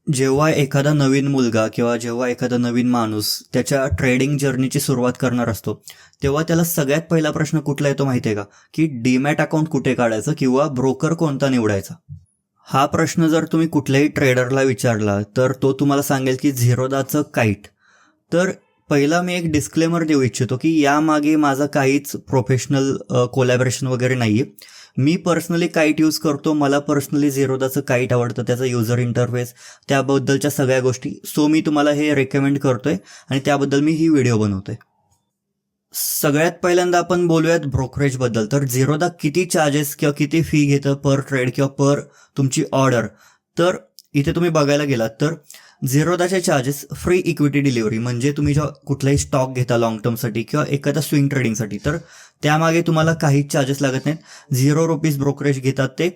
जेव्हा एखादा नवीन मुलगा किंवा जेव्हा एखादा नवीन माणूस त्याच्या ट्रेडिंग जर्नीची सुरुवात करणार असतो, तेव्हा त्याला सगळ्यात पहिला प्रश्न कुठला येतो माहिती आहे का? की डीमॅट अकाउंट कुठे काढायचं किंवा ब्रोकर कोणता निवडायचा? हा प्रश्न जर तुम्ही कुठल्याही ट्रेडरला विचारला तर तो तुम्हाला सांगेल की झिरोदाचं काईट. तर पहिला मी एक डिस्क्लेमर देऊ इच्छितो की यामागे माझा काहीच प्रोफेशनल कोलॅबरेशन वगैरे नाही आहे. मी पर्सनली काईट यूज करतो. मला पर्सनली झिरोदाचं काईट आवडतं, त्याचा युजर इंटरफेस, त्याबद्दलच्या सगळ्या गोष्टी. सो मी तुम्हाला हे रेकमेंड करतोय आणि त्याबद्दल मी ही व्हिडिओ बनवतोय. सगळ्यात पहिल्यांदा आपण बोलूयात ब्रोकरेजबद्दल. तर झिरोदा किती चार्जेस किंवा किती फी घेतं पर ट्रेड किंवा पर तुमची ऑर्डर? तर इथे तुम्ही बघायला गेलात तर झिरोदाचे चार्जेस फ्री इक्विटी डिलिव्हरी, म्हणजे तुम्ही जेव्हा कुठलाही स्टॉक घेता लॉंग टर्मसाठी किंवा एखादा स्विंग ट्रेडिंगसाठी, तर त्यामागे तुम्हाला काहीच चार्जेस लागत नाहीत. ₹0 ब्रोकरेज घेतात ते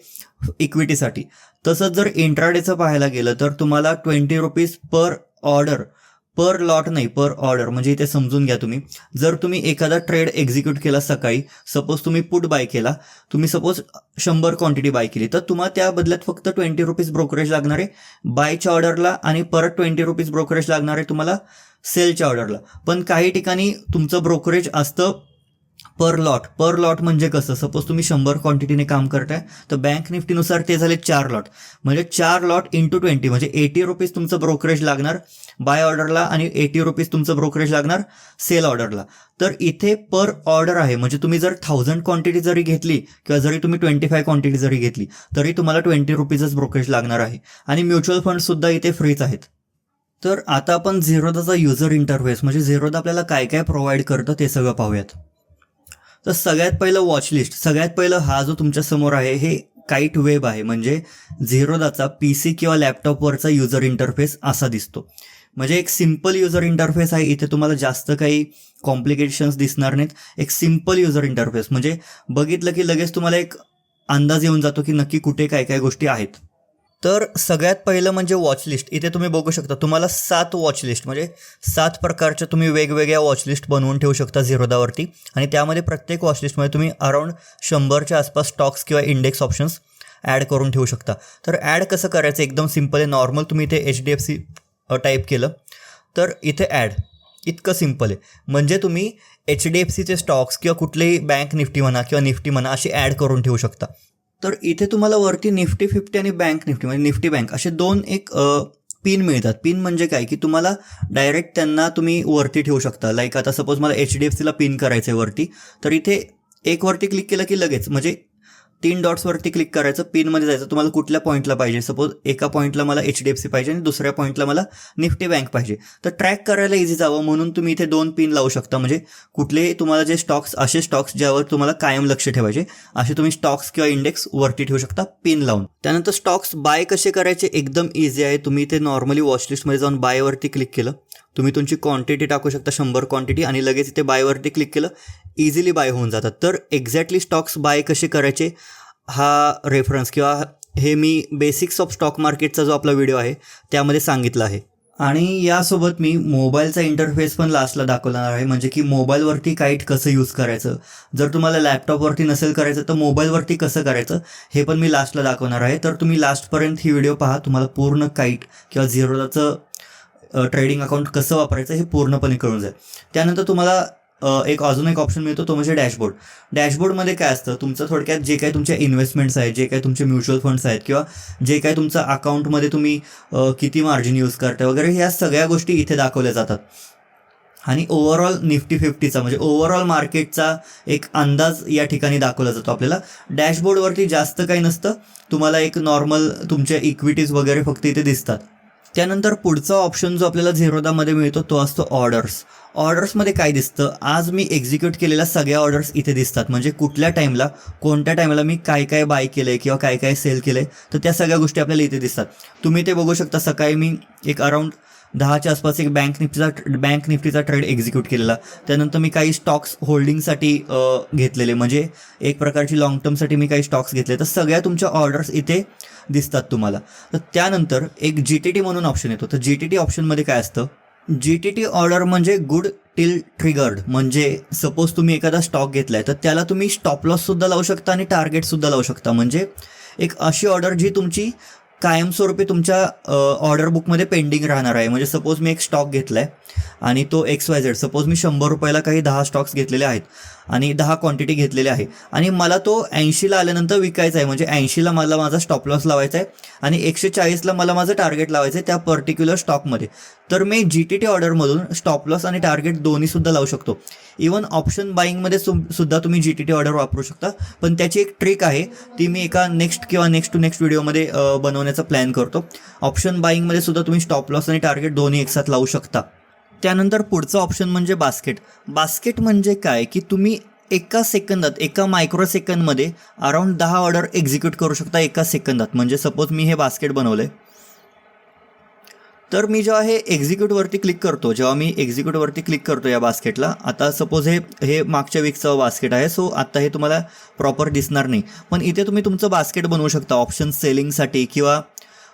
इक्विटीसाठी. तसंच जर इंट्राडेचं पाहायला गेलं तर तुम्हाला ₹20 पर ऑर्डर, पर लॉट नाही, पर ऑर्डर. म्हणजे इथे समजून घ्या तुम्ही, जर तुम्ही एखादा ट्रेड एक्झिक्यूट केला सकाळी, सपोज तुम्ही पुट बाय केला, तुम्ही सपोज 100 क्वांटिटी बाय केली, तर तुम्हाला त्या बदल्यात फक्त ₹20 ब्रोकरेज लागणार आहे बायच्या ऑर्डरला आणि परत ₹20 ब्रोकरेज लागणार आहे तुम्हाला सेलच्या ऑर्डरला. पण काही ठिकाणी तुमचं ब्रोकरेज असतं पर लॉट. पर लॉट म्हणजे कसं? सपोज तुम्ही 100 क्वांटिटीने काम करताय तर बँक निफ्टीनुसार ते झाले 4 लॉट, म्हणजे 4 लॉट इंटू 20 म्हणजे ₹80 तुमचं ब्रोकरेज लागणार बाय ऑर्डरला आणि ₹80 तुमचं ब्रोकरेज लागणार सेल ऑर्डरला. तर इथे पर ऑर्डर आहे, म्हणजे तुम्ही जर 1000 क्वांटिटी जरी घेतली किंवा जरी तुम्ही 25 क्वांटिटी जरी घेतली तरी तुम्हाला ₹20च ब्रोकरेज लागणार आहे. आणि म्युच्युअल फंड सुद्धा इथे फ्रीच आहेत. तर आता आपण झिरोदाचा युजर इंटरफेस म्हणजे झिरोदा आपल्याला काय काय प्रोव्हाइड करतं ते सगळं पाहूयात. तर सगळ्यात पहिलं वॉचलिस्ट. सगळ्यात पहिलं हा जो तुमच्या समोर आहे हे काईट वेब आहे, म्हणजे झिरोदाचा PC किंवा लॅपटॉपवरचा युजर इंटरफेस असा दिसतो. म्हणजे एक सिम्पल युजर इंटरफेस आहे. इथे तुम्हाला जास्त काही कॉम्प्लिकेशन्स दिसणार नाहीत. एक सिम्पल युजर इंटरफेस म्हणजे बघितलं की लगेच तुम्हाला एक अंदाज येऊन जातो की नक्की कुठे काय काय गोष्टी आहेत. तर सगळ्यात पहिलं म्हणजे वॉचलिस्ट. इथे तुम्ही बघू शकता तुम्हाला 7 वॉचलिस्ट म्हणजे 7 प्रकारच्या तुम्ही वेगवेगळ्या वॉचलिस्ट बनवून ठेवू शकता झिरोदावरती. आणि त्यामध्ये प्रत्येक वॉचलिस्टमध्ये तुम्ही अराउंड 100च्या आसपास स्टॉक्स किंवा इंडेक्स ऑप्शन्स ॲड करून ठेवू शकता. तर ॲड कसं करायचं? एकदम सिम्पल आहे. नॉर्मल तुम्ही इथे HDFC टाईप केलं तर इथे ॲड, इतकं सिम्पल आहे. म्हणजे तुम्ही HDFCचे स्टॉक्स किंवा कुठलेही बँक निफ्टी म्हणा किंवा निफ्टी म्हणा असे ॲड करून ठेवू शकता. तर इथे तुम्हाला वरती निफ्टी 50 आणि बँक निफ्टी म्हणजे निफ्टी बँक असे दोन एक पिन मिळतात. पिन म्हणजे काय की तुम्हाला डायरेक्ट त्यांना तुम्ही वरती ठेवू शकता. लाईक आता सपोज मला HDFCला पिन करायचं आहे वरती, तर इथे एक वरती क्लिक केलं की लगेच म्हणजे 3 डॉट्सवरती क्लिक करायचं, पिनमध्ये जायचं. तुम्हाला कुठल्या पॉईंटला पाहिजे? सपोज एका पॉईंटला मला HDFC पाहिजे आणि दुसऱ्या पॉईंटला मला निफ्टी बँक पाहिजे. तर ट्रॅक करायला इझी जावं म्हणून तुम्ही इथे 2 पिन लावू शकता. म्हणजे कुठले तुम्हाला जे स्टॉक्स, असे स्टॉक्स ज्यावर तुम्हाला कायम लक्ष ठेवायचे, असे तुम्ही स्टॉक्स किंवा इंडेक्स वरती ठेवू शकता पिन लावून. त्यानंतर स्टॉक्स बाय कसे करायचे? एकदम इझी आहे. तुम्ही इथे नॉर्मली वॉचलिस्टमध्ये जाऊन बायवरती क्लिक केलं, तुम्ही तुमची क्वांटिटी टाकू शकता 100 क्वांटिटी आणि लगेच इथे बायवरती क्लिक केलं, इझिली बाय होऊन जातात. तर एक्झॅक्टली स्टॉक्स बाय कसे करायचे हा रेफरन्स किंवा हे मी बेसिक्स ऑफ स्टॉक मार्केटचा जो आपला व्हिडिओ आहे त्यामध्ये सांगितलं आहे. आणि यासोबत मी मोबाईलचा इंटरफेस पण लास्टला दाखवणार आहे, म्हणजे की मोबाईलवरती काईट कसं यूज करायचं. जर तुम्हाला लॅपटॉपवरती नसेल करायचं तर मोबाईलवरती कसं करायचं हे पण मी लास्टला दाखवणार आहे. तर तुम्ही लास्टपर्यंत ही व्हिडिओ पहा, तुम्हाला पूर्ण काईट किंवा झिरोदाचं ट्रेडिंग अकाउंट कसं वापरायचं हे पूर्णपणे कळून जाईल. त्यानंतर तुम्हाला अजून एक ऑप्शन मिळतो, तो म्हणजे डॅशबोर्ड. डॅशबोर्डमध्ये काय असतं? तुमचं थोडक्यात जे काही तुमच्या इन्व्हेस्टमेंट्स आहेत, जे काही तुमचे म्युच्युअल फंड्स आहेत किंवा जे काही तुमचं अकाउंटमध्ये तुम्ही किती मार्जिन यूज करताय वगैरे, ह्या सगळ्या गोष्टी इथे दाखवल्या जातात. आणि ओव्हरऑल निफ्टी 50चा म्हणजे ओव्हरऑल मार्केटचा एक अंदाज या ठिकाणी दाखवला जातो आपल्याला. डॅशबोर्डवरती जास्त काही नसतं, तुम्हाला एक नॉर्मल तुमच्या इक्विटीज वगैरे फक्त इथे दिसतात. त्यानंतर पुढचा ऑप्शन जो आपल्याला झिरोदामध्ये मिळतो तो असतो ऑर्डर्स. ऑर्डर्समध्ये काय दिसतं? आज मी एक्झिक्यूट केलेल्या सगळ्या ऑर्डर्स इथे दिसतात. म्हणजे कुठल्या टाईमला, कोणत्या टाईमला मी काय काय बाय केलं आहे किंवा काय काय सेल केलं आहे, तर त्या सगळ्या गोष्टी आपल्याला इथे दिसतात. तुम्ही ते बघू शकता. सकाळी मी एक अराउंड 10च्या आसपास एक बँक निफ्टीचा ट्रेड एक्झिक्यूट केलेला. त्यानंतर मी काही स्टॉक्स होल्डिंगसाठी घेतलेले, म्हणजे एक प्रकारची लॉंग टर्मसाठी मी काही स्टॉक्स घेतले. तर सगळ्या तुमच्या ऑर्डर्स इथे दिसतात तुम्हाला. तर त्यानंतर एक GTT म्हणून ऑप्शन येतो. तर GTT ऑप्शनमध्ये काय असतं? GTT ऑर्डर म्हणजे गुड टिल ट्रिगर्ड. म्हणजे सपोज तुम्ही एखादा स्टॉक घेतलाय तर त्याला तुम्ही स्टॉप लॉस सुद्धा लावू शकता आणि टार्गेट सुद्धा लावू शकता. म्हणजे एक अशी ऑर्डर जी तुमची कायमस्वरूपी तुमच्या ऑर्डर बुकमध्ये पेंडिंग राहणार आहे. म्हणजे सपोज मी एक स्टॉक घेतला आहे आणि तो XYZ, सपोज मी 100 रुपयाला काही 10 स्टॉक्स घेतलेले आहेत आणि 10 क्वांटिटी घेतलेले आहे आणि मला तो 80ला आल्यानंतर विकायचा आहे. म्हणजे 80ला मला माझा स्टॉप लॉस लावायचा आहे आणि 140ला मला माझं टार्गेट लावायचं आहे त्या पर्टिक्युलर स्टॉकमध्ये. तर मी GTT ऑर्डरमधून स्टॉप लॉस आणि टार्गेट दोन्हीसुद्धा लावू शकतो. इवन ऑप्शन बाईंगमध्ये सुद्धा तुम्ही GTT ऑर्डर वापरू शकता. पण त्याची एक ट्रिक आहे, ती मी एका नेक्स्ट किंवा नेक्स्ट टू नेक्स्ट व्हिडिओमध्ये बनवण्याचा प्लॅन करतो. ऑप्शन बाईंगमध्ये सुद्धा तुम्ही स्टॉप लॉस आणि टार्गेट दोन्ही एकसाथ लावू शकता. त्यानंतर पुढचं ऑप्शन म्हणजे बास्केट. बास्केट म्हणजे काय की तुम्ही एका सेकंदात, एका मायक्रो सेकंदमध्ये अराउंड 10 ऑर्डर एक्झिक्यूट करू शकता एका सेकंदात. म्हणजे सपोज मी हे बास्केट बनवलं आहे, तर मी जेव्हा हे एक्झिक्यूटवरती क्लिक करतो या बास्केटला, आता सपोज हे मागच्या वीकचं बास्केट आहे, सो आता हे तुम्हाला प्रॉपर दिसणार नाही. पण इथे तुम्ही तुमचं बास्केट बनवू शकता ऑप्शन सेलिंगसाठी किंवा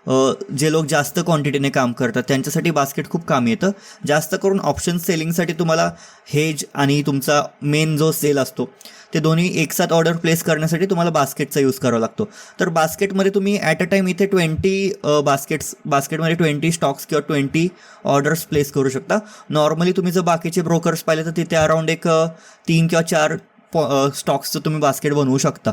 जे लोक जास्त क्वांटिटीने काम करतात त्यांच्यासाठी बास्केट खूप कामी येतं. जास्त करून ऑप्शन सेलिंगसाठी तुम्हाला हेज आणि तुमचा मेन जो सेल असतो ते दोन्ही एकसाथ ऑर्डर प्लेस करण्यासाठी तुम्हाला बास्केटचा यूज करावा लागतो. तर बास्केटमध्ये तुम्ही ॲट अ टाईम इथे 20 बास्केटमध्ये 20 स्टॉक्स किंवा 20 ऑर्डर्स प्लेस करू शकता. नॉर्मली तुम्ही जर बाकीचे ब्रोकर्स पाहिले तर तिथे अराउंड एक 3 किंवा 4 स्टॉक्सचं तुम्ही बास्केट बनवू शकता.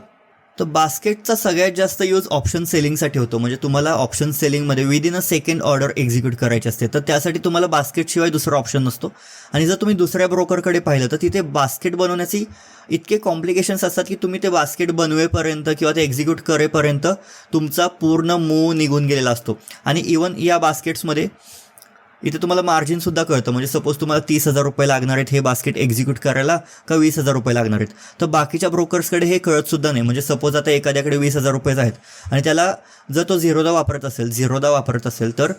तर बास्केटचा सगळ्यात जास्त यूज ऑप्शन सेलिंगसाठी होतो. म्हणजे तुम्हाला ऑप्शन सेलिंगमध्ये within a second order execute करायची असते, तर त्यासाठी तुम्हाला बास्केटशिवाय दुसरा ऑप्शन नसतो. आणि जर तुम्ही दुसऱ्या ब्रोकरकडे पाहिलं तर तिथे बास्केट बनवण्याची इतके कॉम्प्लिकेशन्स असतात की तुम्ही ते बास्केट बनवेपर्यंत किंवा ते एक्झिक्यूट करेपर्यंत तुमचा पूर्ण मूव निघून गेलेला असतो. आणि इवन या बास्केट्समध्ये इथे तुम्हाला मार्जिनसुद्धा कळतं. म्हणजे सपोज तुम्हाला 30,000 रुपये लागणार आहेत हे बास्केट एक्झिक्यूट करायला का 20,000 रुपये लागणार आहेत, तर बाकीच्या ब्रोकर्सकडे हे कळतसुद्धा नाही. म्हणजे सपोज आता एखाद्याकडे 20,000 रुपये आहेत आणि त्याला जर तो झिरोदा वापरत असेल तर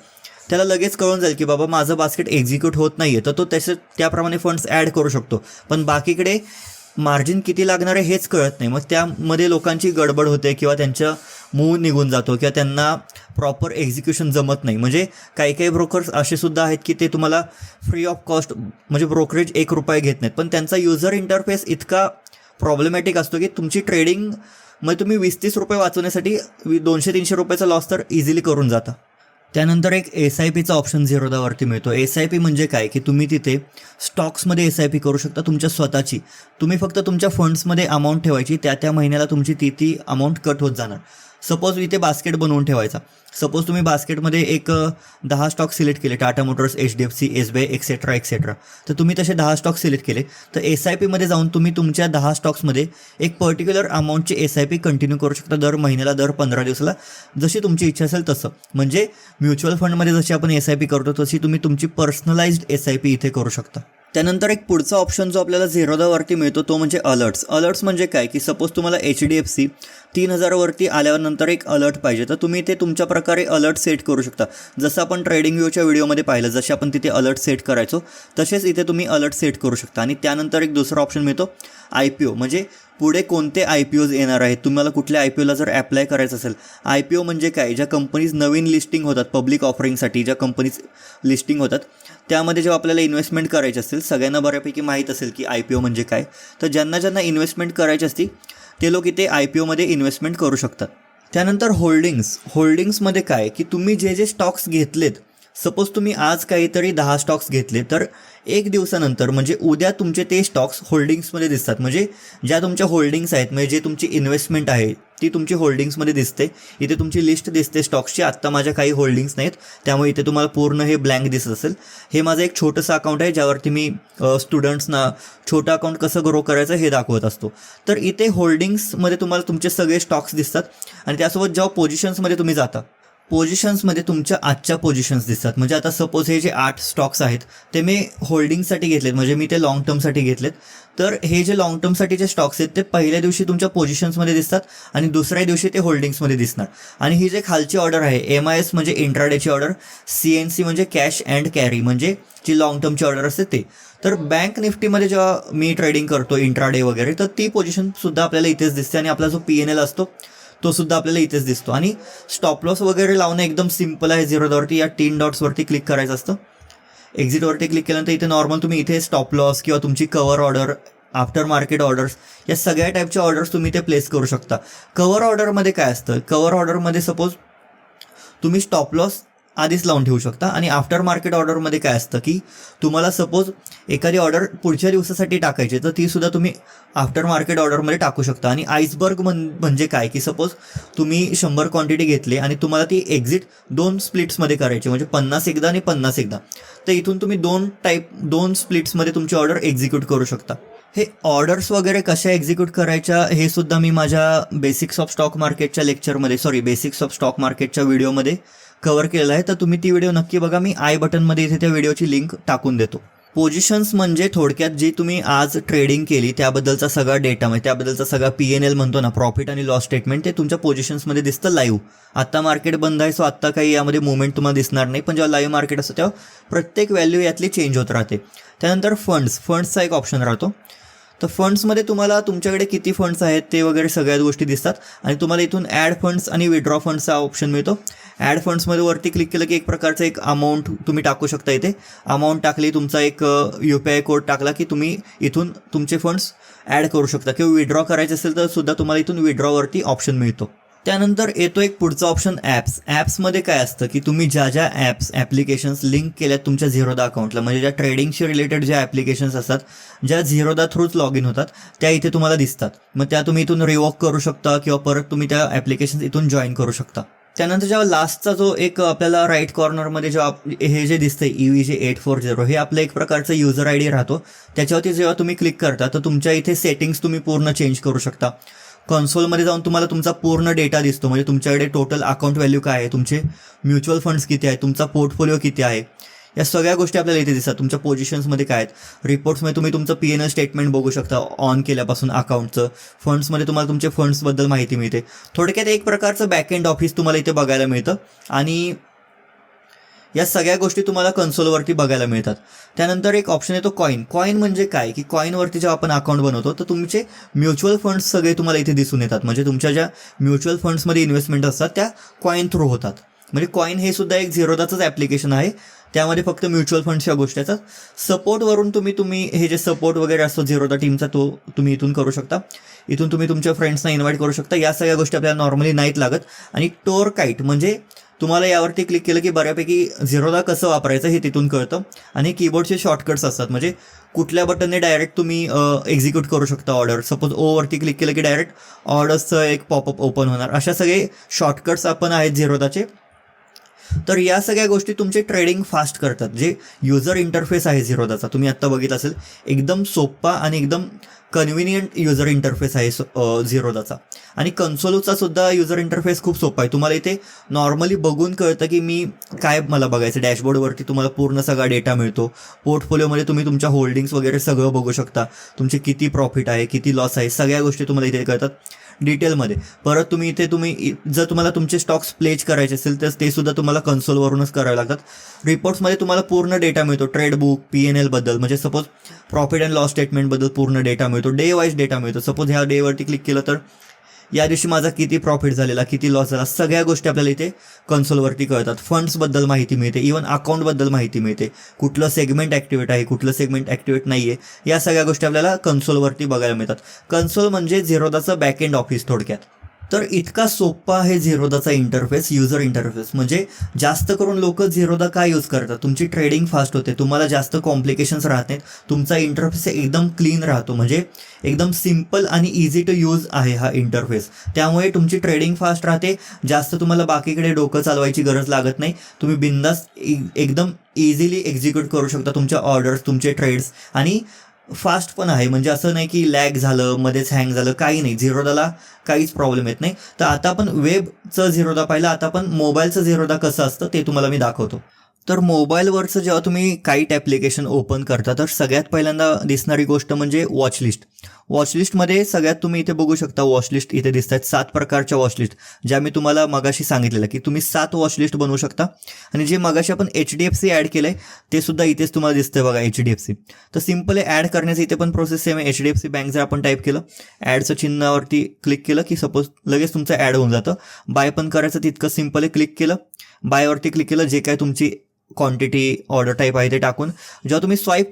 त्याला लगेच कळून जाईल की बाबा माझं बास्केट एक्झिक्यूट होत नाही आहे, तर तो त्याप्रमाणे फंड्स ॲड करू शकतो. पण बाकीकडे मार्जिन किती लागणार आहे हेच कळत नाही. मग त्यामध्ये लोकांची गडबड होते किंवा त्यांच्या मूव निघून जातो किंवा त्यांना प्रॉपर एक्झिक्युशन जमत नाही. म्हणजे काही ब्रोकर्स असे सुद्धा आहेत की ते तुम्हाला फ्री ऑफ कॉस्ट म्हणजे ब्रोकरेज 1 रुपया घेत नाहीत, पण त्यांचा युजर इंटरफेस इतका प्रॉब्लेमॅटिक असतो की तुमची ट्रेडिंग म्हणजे तुम्ही 20-30 रुपये वाचवण्यासाठी 200-300 रुपयाचा लॉस तर इझिली करून जाता. त्यानंतर एक SIPचा ऑप्शन झिरोदावरती मिळतो. SIP म्हणजे काय की तुम्ही तिथे स्टॉक्समध्ये SIP करू शकता तुमच्या स्वतःची. तुम्ही फक्त तुमच्या फंड्समध्ये अमाऊंट ठेवायची, त्या महिन्याला तुमची ती अमाऊंट कट होत जाणार. सपोज इथे बास्केट बनवून ठेवायचा. सपोज तुम्ही बास्केटमध्ये एक 10 स्टॉक सिलेक्ट केले, Tata Motors, HDFC, SBI etcetera. तर तुम्ही तसे 10 स्टॉक सिलेक्ट केले, तर SIPमध्ये जाऊन तुम्ही तुमच्या 10 स्टॉक्समध्ये एक पर्टिक्युलर अमाऊंटची SIP कंटिन्यू करू शकता दर महिन्याला, दर 15 दिवसाला, जशी तुमची इच्छा असेल तसं. म्हणजे म्युच्युअल फंडमध्ये जशी आपण SIP करतो तशी तुम्ही तुमची पर्सनलाइज्ड SIP इथे करू शकता. त्यानंतर एक पुढचा ऑप्शन जो आपल्याला झिरोदावरती मिळतो तो म्हणजे अलर्ट्स म्हणजे काय की सपोज तुम्हाला HDFC 3,000 वरती आल्यानंतर एक अलर्ट पाहिजे, तर तुम्ही ते तुमच्या प्रकारे अलर्ट सेट करू शकता. जसं आपण ट्रेडिंग व्ह्यूच्या व्हिडिओमध्ये पाहिलं, जसे आपण तिथे अलर्ट सेट करायचो तसेच इथे तुम्ही अलर्ट सेट करू शकता. आणि त्यानंतर एक दुसरा ऑप्शन मिळतो IPO. म्हणजे पुढे कोणते IPOज येणार आहेत, तुम्हाला कुठल्या IPOला जर ॲप्लाय करायचं असेल. IPO म्हणजे काय, ज्या कंपनीज नवीन लिस्टिंग होतात पब्लिक ऑफरिंगसाठी, ज्या कंपनीज लिस्टिंग होतात त्यामध्ये जेव्हा आपल्याला इन्व्हेस्टमेंट करायची असेल, सगळ्यांना बऱ्यापैकी माहीत असेल की IPO म्हणजे काय. तर ज्यांना इन्व्हेस्टमेंट करायची असते ते लोक इथे IPOमध्ये इन्व्हेस्टमेंट करू शकतात. त्यानंतर होल्डिंग्समध्ये काय की तुम्ही जे स्टॉक्स घेतलेत, सपोज तुम्ही आज काहीतरी 10 स्टॉक्स घेतले, तर 1 दिवसानंतर म्हणजे उद्या तुमचे ते स्टॉक्स होल्डिंग्समध्ये दिसतात. म्हणजे ज्या तुमच्या होल्डिंग्स आहेत, म्हणजे जे तुमची इन्व्हेस्टमेंट आहे ती तुमची होल्डिंग्समध्ये दिसते. इथे तुमची लिस्ट दिसते स्टॉक्सची. आत्ता माझ्या काही होल्डिंग्स नाहीत त्यामुळे इथे तुम्हाला पूर्ण हे ब्लँक दिसत असेल. हे माझं एक छोटंसं अकाउंट आहे ज्यावरती मी स्टुडंट्सना छोटं अकाउंट कसं ग्रो करायचं हे दाखवत असतो. तर इथे होल्डिंग्समध्ये तुम्हाला तुमचे सगळे स्टॉक्स दिसतात. आणि त्यासोबत जेव्हा पोझिशन्समध्ये तुम्ही जाता, पोझिशन्समध्ये तुमच्या आजच्या पोझिशन्स दिसतात. म्हणजे आता सपोज हे जे 8 स्टॉक्स आहेत ते मी होल्डिंगसाठी घेतलेत, म्हणजे मी ते लॉंग टर्मसाठी घेतलेत. तर हे जे लॉंग टर्मसाठी स्टॉक्स आहेत ते पहिल्या दिवशी तुमच्या पोझिशन्समध्ये दिसतात आणि दुसऱ्या दिवशी ते होल्डिंग्समध्ये दिसणार. आणि ही जे खालची ऑर्डर आहे MIS म्हणजे इंट्राडेची ऑर्डर, CNC म्हणजे कॅश अँड कॅरी म्हणजे जी लॉंग टर्मची ऑर्डर असते ते. तर बँक निफ्टीमध्ये जेव्हा मी ट्रेडिंग करतो इंट्राडे वगैरे, तर ती पोझिशनसुद्धा आपल्याला इथेच दिसते आणि आपला जो PNL असतो तो सुद्धा आपल्याला इथेच दिसतो. आणि स्टॉप लॉस वगैरे लावणं एकदम सिम्पल आहे. झिरोदावरती या 3 डॉट्सवरती क्लिक करायचं असतं. एक्झिटवरती क्लिक केल्यानंतर इथे नॉर्मल तुम्ही इथे स्टॉप लॉस किंवा तुमची cover order, after market orders या सगळ्या टाईपच्या ऑर्डर्स तुम्ही ते प्लेस करू शकता. कव्हर ऑर्डरमध्ये काय असतं, कव्हर ऑर्डरमध्ये सपोज तुम्ही स्टॉप लॉस आधीच लावून ठेवू शकता. आणि आफ्टर मार्केट ऑर्डरमध्ये काय असतं की तुम्हाला सपोज एखादी ऑर्डर पुढच्या दिवसासाठी टाकायची तर ती सुद्धा तुम्ही आफ्टर मार्केट ऑर्डरमध्ये टाकू शकता. आणि आईसबर्ग म्हणजे काय की सपोज तुम्ही 100 क्वांटिटी घेतली आणि तुम्हाला ती एक्झिट 2 स्प्लिट्समध्ये करायची, म्हणजे 50 एकदा आणि 50 एकदा, तर इथून तुम्ही 2 स्प्लिट्समध्ये तुमची ऑर्डर एक्झिक्यूट करू शकता. हे ऑर्डर्स वगैरे कशा एक्झिक्यूट करायच्या हे सुद्धा मी माझ्या बेसिक्स ऑफ स्टॉक मार्केटच्या व्हिडिओमध्ये कव्हर केलेलं आहे, तर तुम्ही ती व्हिडिओ नक्की बघा. मी आय बटनमध्ये इथे त्या व्हिडिओची लिंक टाकून देतो. पोझिशन्स म्हणजे थोडक्यात जी तुम्ही आज ट्रेडिंग केली त्याबद्दलचा सगळा डेटा, म्हणजे त्याबद्दलचा सगळा P&L म्हणतो ना, प्रॉफिट आणि लॉस स्टेटमेंट, ते तुमच्या पोझिशन्समध्ये दिसतं लाईव्ह. आत्ता मार्केट बंद आहे, सो आत्ता काही यामध्ये मुवमेंट तुम्हाला दिसणार नाही, पण जेव्हा लाईव्ह मार्केट असतं तेव्हा प्रत्येक व्हॅल्यू यातली चेंज होत राहते. त्यानंतर फंड्सचा एक ऑप्शन राहतो. तर फंड्समध्ये तुम्हाला तुमच्याकडे किती फंड्स आहेत ते वगैरे सगळ्याच गोष्टी दिसतात. आणि तुम्हाला इथून ॲड फंड्स आणि विड्रॉ फंड्सचा ऑप्शन मिळतो. ॲड फंड्समध्ये वरती क्लिक केलं की एक प्रकारचं एक अमाऊंट तुम्ही टाकू शकता. इथे अमाऊंट टाकली, तुमचा एक UPI कोड टाकला की तुम्ही इथून तुमचे फंड्स ॲड करू शकता. किंवा विड्रॉ करायचे असेल तर सुद्धा तुम्हाला इथून विड्रॉवरती ऑप्शन मिळतो. त्यानंतर येतो एक पुढचा ऑप्शन ॲप्समध्ये काय असतं की तुम्ही ज्या ॲप्लिकेशन्स लिंक केल्यात तुमच्या झिरोदा अकाउंटला, म्हणजे ज्या ट्रेडिंगशी रिलेटेड ज्या ॲप्लिकेशन्स असतात ज्या झिरोदा थ्रूच लॉग इन होतात त्या इथे तुम्हाला दिसतात. मग त्या तुम्ही इथून रिवॉक करू शकता किंवा परत तुम्ही त्या ॲप्लिकेशन्स इथून जॉईन करू शकता. त्यानंतर जेव्हा लास्टचा जो एक आपल्याला राईट कॉर्नरमध्ये जेव्हा हे जे दिसतंय EVJ840, हे आपलं एक प्रकारचं युजर ID राहतो. त्याच्यावरती जेव्हा तुम्ही क्लिक करता तर तुमच्या इथे सेटिंग्स तुम्ही पूर्ण चेंज करू शकता. कन्सोलमध्ये जाऊन तुम्हाला तुमचा पूर्ण डेटा दिसतो, म्हणजे तुमच्याकडे टोटल अकाउंट व्हॅल्यू काय आहे, तुमचे म्युच्युअल फंड्स किती आहे, तुमचा पोर्टफोलिओ किती आहे, या सगळ्या गोष्टी आपल्याला इथे दिसतात. तुमच्या पोझिशन्समध्ये काय आहेत, रिपोर्ट्समध्ये तुम्ही तुमचं P&L स्टेटमेंट बघू शकता ऑन केल्यापासून अकाउंटचं. फंड्समध्ये तुम्हाला तुमच्या फंड्सबद्दल माहिती मिळते. थोडक्यात एक प्रकारचं बॅक एंड ऑफिस तुम्हाला इथे बघायला मिळतं. आणि या सगळ्या गोष्टी तुम्हाला कन्सोलवरती बघायला मिळतात. त्यानंतर एक ऑप्शन येतो कॉईन म्हणजे काय की कॉईनवरती जेव्हा आपण अकाउंट बनवतो तर तुमचे म्युच्युअल फंड्स सगळे तुम्हाला इथे दिसून येतात. म्हणजे तुमच्या ज्या म्युच्युअल फंड्समध्ये इन्व्हेस्टमेंट असतात त्या कॉईन थ्रू होतात. म्हणजे कॉईन हे सुद्धा एक झिरोदाचंच ॲप्लिकेशन आहे, त्यामध्ये फक्त म्युच्युअल फंड्सच्या गोष्टी असतात. सपोर्टवरून तुम्ही हे जे सपोर्ट वगैरे असतो झिरोदा टीमचा तो तुम्ही इथून करू शकता. इथून तुम्ही तुमच्या फ्रेंड्सना इन्व्हाइट करू शकता. या सगळ्या गोष्टी आपल्याला नॉर्मली नाहीत लागत. आणि टोरकाईट म्हणजे तुम्हाला यावरती क्लिक केलं की बऱ्यापैकी झिरोदा कसं वापरायचं हे तिथून कळतं. आणि कीबोर्डचे शॉर्टकट्स असतात, म्हणजे कुठल्या बटनने डायरेक्ट तुम्ही एक्झिक्यूट करू शकता ऑर्डर. सपोज ओवरती क्लिक केलं की डायरेक्ट ऑर्डर्सचं एक पॉपअप ओपन होणार. अशा सगळे शॉर्टकट्स आपण आहेत झिरोदाचे. तर या सगळ्या गोष्टी तुमचे ट्रेडिंग फास्ट करतात. जे युजर इंटरफेस आहे झिरोदाचा तुम्ही आत्ता बघितलं असेल, एकदम सोपा आणि एकदम कन्व्हिनियंट युजर इंटरफेस आहे झिरोदाचा. आणि कन्सोलचा सुद्धा युजर इंटरफेस खूप सोपा आहे. तुम्हाला इथे नॉर्मली बघून कळतं की मी काय मला बघायचं. डॅशबोर्डवरती तुम्हाला पूर्ण सगळा डेटा मिळतो. पोर्टफोलिओमध्ये तुम्ही तुमच्या होल्डिंग्स वगैरे सगळं बघू शकता. तुमचे किती प्रॉफिट आहे, किती लॉस आहे, सगळ्या गोष्टी तुम्हाला इथे कळतात डिटेलमध्ये. परत तुम्ही जर तुम्हाला तुमचे स्टॉक्स प्लेज करायचे असेल तर ते सुद्धा तुम्हाला कन्सोलवरूनच करावे लागतात. रिपोर्ट्समध्ये तुम्हाला पूर्ण डेटा मिळतो. ट्रेड बुक, P&L बद्दल, म्हणजे सपोज प्रॉफिट अँड लॉस स्टेटमेंटबद्दल पूर्ण डेटा मिळतो. डे वाईज डेटा मिळतो. सपोज ह्या डेवरती क्लिक केलं तर या दिवशी माझा किती प्रॉफिट झालेला, किती लॉस झाला, सगळ्या गोष्टी आपल्याला इथे कन्सोलवरती कळतात. फंड्सबद्दल माहिती मिळते, इव्हन अकाउंटबद्दल माहिती मिळते, कुठलं सेगमेंट ॲक्टिवेट आहे, कुठलं सेगमेंट ॲक्टिवेट नाही आहे, या सगळ्या गोष्टी आपल्याला कन्सोलवरती बघायला मिळतात. कन्सोल म्हणजे झिरोदाचं बॅक एंड ऑफिस थोडक्यात. तर इतका सोपा आहे झिरोदाचा इंटरफेस, युजर इंटरफेस. म्हणजे जास्त करून लोक झिरोदा काय यूज करतात, तुमची ट्रेडिंग फास्ट होते, तुम्हाला जास्त कॉम्प्लिकेशन्स राहत नाहीत, तुमचा इंटरफेस एकदम क्लीन राहतो. म्हणजे एकदम सिम्पल आणि इझी टू यूज आहे हा इंटरफेस. त्यामुळे तुमची ट्रेडिंग फास्ट राहते. जास्त तुम्हाला बाकीकडे डोकं चालवायची गरज लागत नाही. तुम्ही बिंदास्त एकदम इझिली एक्झिक्यूट करू शकता तुमच्या ऑर्डर्स, तुमचे ट्रेड्स. आणि फास्ट पण आहे, म्हणजे असं नाही की लॅग झालं, मध्येच हँग झालं, काही नाही. झिरोदाला काहीच प्रॉब्लेम येत नाही. तर आता आपण वेबचं झिरोदा पाहिलं, आता आपण मोबाईलचं झिरोदा कसं असतं ते तुम्हाला मी दाखवतो. तर मोबाईलवरचं जेव्हा तुम्ही काईट ॲप्लिकेशन ओपन करता तर सगळ्यात पहिल्यांदा दिसणारी गोष्ट म्हणजे वॉचलिस्ट. वॉचलिस्टमध्ये सगळ्यात तुम्ही इथे बघू शकता वॉचलिस्ट इथे दिसत आहेत 7 प्रकारच्या वॉचलिस्ट, ज्या मी तुम्हाला मगाशी सांगितलेलं की तुम्ही 7 वॉचलिस्ट बनवू शकता. आणि जे मगाशी आपण HDFC ॲड केलं आहे ते सुद्धा इथेच तुम्हाला दिसतंय बघा, HDFC. तर सिम्पल आहे ॲड करण्याचं. इथे पण प्रोसेस सेम आहे. HDFC बँक जर आपण टाईप केलं, ॲडचं चिन्हावरती क्लिक केलं की सपोज लगेच तुमचं ॲड होऊन जातं. बाय पण करायचं तितकं सिम्पल आहे. क्लिक केलं, बायवरती क्लिक केलं, जे काय तुमची क्वांटिटी ऑर्डर टाईप आहे ते टाकून जेव्हा तुम्ही स्वाईप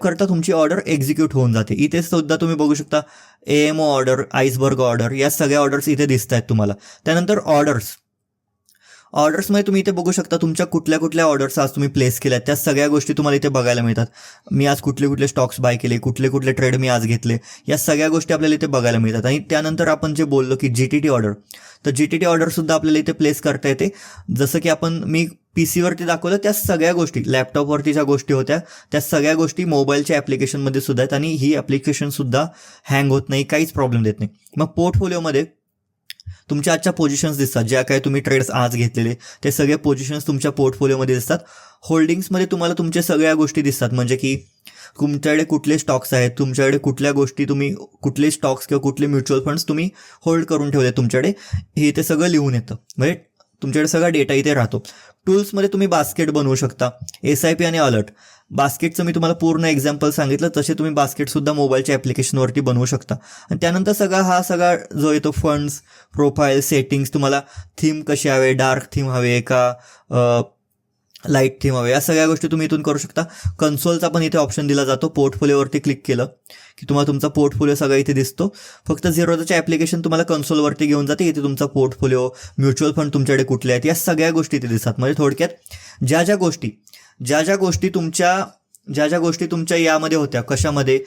करता तुमची ऑर्डर एक्झिक्यूट होऊन जाते. इथे सुद्धा तुम्ही बघू शकता AMO ऑर्डर, आईसबर्ग ऑर्डर, या सगळ्या ऑर्डर्स इथे दिसत आहेत तुम्हाला. त्यानंतर ऑर्डर्समध्ये तुम्ही इथे बघू शकता तुमच्या कुठल्या कुठल्या ऑर्डर्स आज तुम्ही प्लेस केल्या, त्या सगळ्या गोष्टी तुम्हाला इथे बघायला मिळतात. मी आज कुठले कुठले स्टॉक्स बाय केले, कुठले कुठले ट्रेड मी आज घेतले, या सगळ्या गोष्टी आपल्याला इथे बघायला मिळतात. आणि त्यानंतर आपण जे बोललो की GTT ऑर्डर, तर GTT ऑर्डरसुद्धा आपल्याला इथे प्लेस करता येते. जसं की मी PC वरती दाखवलं त्या सगळ्या गोष्टी, लॅपटॉपवरती ज्या गोष्टी होत्या त्या सगळ्या गोष्टी मोबाईलच्या ॲप्लिकेशनमध्ये सुद्धा आहेत आणि ही ॲप्लिकेशनसुद्धा हँग होत नाही, काहीच प्रॉब्लेम देत नाही. मग पोर्टफोलिओमध्ये तुमच्या आजच्या पोझिशन्स दिसतात, ज्या काही तुम्ही ट्रेड्स आज घेतलेले ते सगळे पोझिशन्स तुमच्या पोर्टफोलिओमध्ये दिसतात. होल्डिंग्समध्ये तुम्हाला तुमच्या सगळ्या गोष्टी दिसतात, म्हणजे की तुमच्याकडे कुठले स्टॉक्स आहेत, तुमच्याकडे कुठल्या गोष्टी तुम्ही, कुठले स्टॉक्स किंवा कुठले म्युच्युअल फंड्स तुम्ही होल्ड करून ठेवले तुमच्याकडे, हे ते सगळं लिहून येतं. म्हणजे तुमच्याकडे सगळा डेटा इथे राहतो. टूल्समध्ये तुम्ही बास्केट बनवू शकता, SIP आणि अलर्ट. बास्केटचं मी तुम्हाला पूर्ण एक्झाम्पल सांगितलं, तसे तुम्ही बास्केटसुद्धा मोबाईलच्या ॲप्लिकेशनवरती बनवू शकता. आणि त्यानंतर सगळा जो येतो फंड्स, प्रोफाईल, सेटिंग्स, तुम्हाला थीम कशी हवे, डार्क थीम हवे का लाईट थीम हवे, या सगळ्या गोष्टी तुम्ही इथून करू शकता. कन्सोलचा पण इथे ऑप्शन दिला जातो. पोर्टफोलिओवरती क्लिक केलं की तुम्हाला तुमचा पोर्टफोलिओ सगळा इथे दिसतो. फक्त झिरोदाचे ॲप्लिकेशन तुम्हाला कन्सोलवरती घेऊन जाते. इथे तुमचा पोर्टफोलिओ, म्युच्युअल फंड तुमच्याकडे कुठले आहेत, या सगळ्या गोष्टी इथे दिसतात. म्हणजे थोडक्यात ज्या ज्या गोष्टी तुमच्या यामध्ये होत्या, कशामध्ये,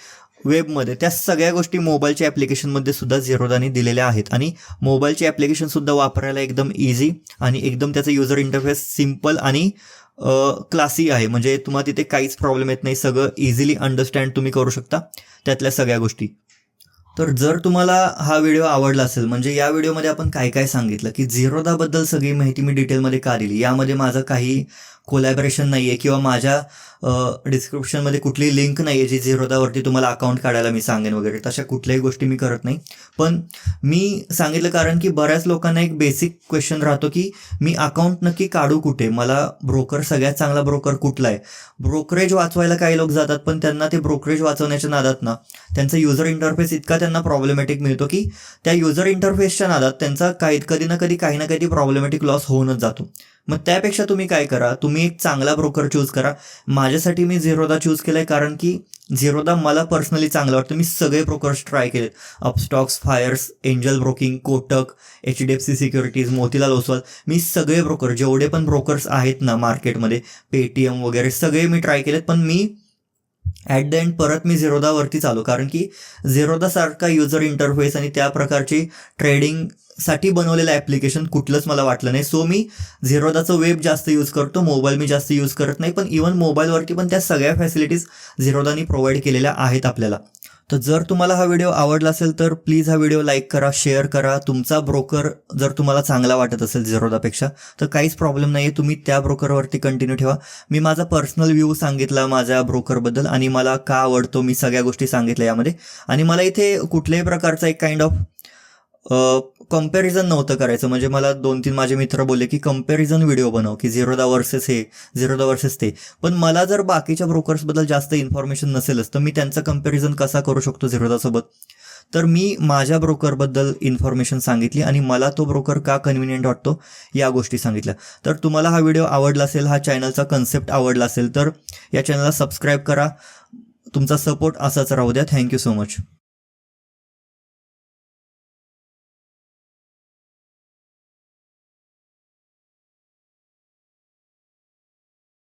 वेबमध्ये, त्या सगळ्या गोष्टी मोबाईलच्या ॲप्लिकेशनमध्ये सुद्धा झिरोदाने दिलेल्या आहेत. आणि मोबाईलचे ॲप्लिकेशनसुद्धा वापरायला एकदम इझी आणि एकदम त्याचं युजर इंटरफेस सिम्पल आणि क्लासी आहे. म्हणजे तुम्हाला तिथे काहीच प्रॉब्लेम येत नाही, सगळं इझिली अंडरस्टँड तुम्ही करू शकता त्यातल्या सगळ्या गोष्टी. तर जर तुम्हाला हा व्हिडिओ आवडला असेल, म्हणजे या व्हिडिओमध्ये आपण काय काय सांगितलं की झिरोदाबद्दल सगळी माहिती मी डिटेलमध्ये का दिली, यामध्ये माझं काही कोलॅबरेशन नाही आहे किंवा माझ्या डिस्क्रिप्शनमध्ये कुठली लिंक नाही आहे जी झिरोदावरती तुम्हाला अकाउंट काढायला मी सांगेन वगैरे, तशा कुठल्याही गोष्टी मी करत नाही. पण मी सांगितलं कारण की बऱ्याच लोकांना एक बेसिक क्वेश्चन राहतो की मी अकाउंट नक्की काढू कुठे, मला ब्रोकर, सगळ्यात चांगला ब्रोकर कुठला आहे. ब्रोकरेज वाचवायला काही लोक जातात, पण त्यांना ते ब्रोकरेज वाचवण्याच्या नादात ना त्यांचा युजर इंटरफेस इतका त्यांना प्रॉब्लेमॅटिक मिळतो की त्या युजर इंटरफेसच्या नादात त्यांचा काही ना कधी प्रॉब्लेमॅटिक लॉस होऊनच जातो. मग त्यापेक्षा तुम्ही काय करा, तुम्ही एक चांगला ब्रोकर चूज करा. माझ्यासाठी मी झिरोदा चूज केलं आहे कारण की झिरोदा मला पर्सनली चांगलं वाटतं. मी सगळे ब्रोकर्स ट्राय केलेत, Upstox, Fyers, Angel Broking, Kotak, HDFC securities, Motilal Oswal, मी सगळे ब्रोकर, जेवढे पण ब्रोकर्स आहेत ना मार्केटमध्ये, पेटीएम वगैरे, सगळे मी ट्राय केलेत. पण मी ॲट द एंड परत मी झिरोदावरतीच आलो कारण की झिरोदासारखा युजर इंटरफेस आणि त्या प्रकारची ट्रेडिंगसाठी बनवलेलं ॲप्लिकेशन कुठलंच मला वाटलं नाही. सो मी झिरोदाचं वेब जास्त यूज करतो, मोबाईल मी जास्त यूज करत नाही. पण इवन मोबाईलवरती पण त्या सगळ्या फॅसिलिटीज झिरोदानी प्रोव्हाइड केलेल्या आहेत आपल्याला. तर जर तुम्हाला हा व्हिडिओ आवडला असेल तर प्लीज हा व्हिडिओ लाईक करा, शेअर करा. तुमचा ब्रोकर जर तुम्हाला चांगला वाटत असेल झिरोदापेक्षा तर काहीच प्रॉब्लेम नाही आहे, तुम्ही त्या ब्रोकरवरती कंटिन्यू ठेवा. मी माझा पर्सनल व्ह्यू सांगितला माझ्या ब्रोकरबद्दल आणि मला का आवडतो, मी सगळ्या गोष्टी सांगितल्या यामध्ये. आणि मला इथे कुठल्याही प्रकारचा एक काइंड ऑफ कम्पॅरिझन नव्हतं करायचं. म्हणजे मला 2-3 माझे मित्र बोलले की कम्पॅरिझन व्हिडिओ बनव की झिरोदा वर्सेस ते. पण मला जर बाकीच्या ब्रोकर्सबद्दल जास्त इन्फॉर्मेशन नसेलच तर मी त्यांचं कम्पॅरिझन कसा करू शकतो झिरोदासोबत. तर मी माझ्या ब्रोकरबद्दल इन्फॉर्मेशन सांगितली आणि मला तो ब्रोकर का कन्व्हिनियंट वाटतो या गोष्टी सांगितल्या. तर तुम्हाला हा व्हिडिओ आवडला असेल, हा चॅनलचा कन्सेप्ट आवडला असेल तर या चॅनलला सबस्क्राईब करा. तुमचा सपोर्ट असाच राहू द्या. Thank you so much.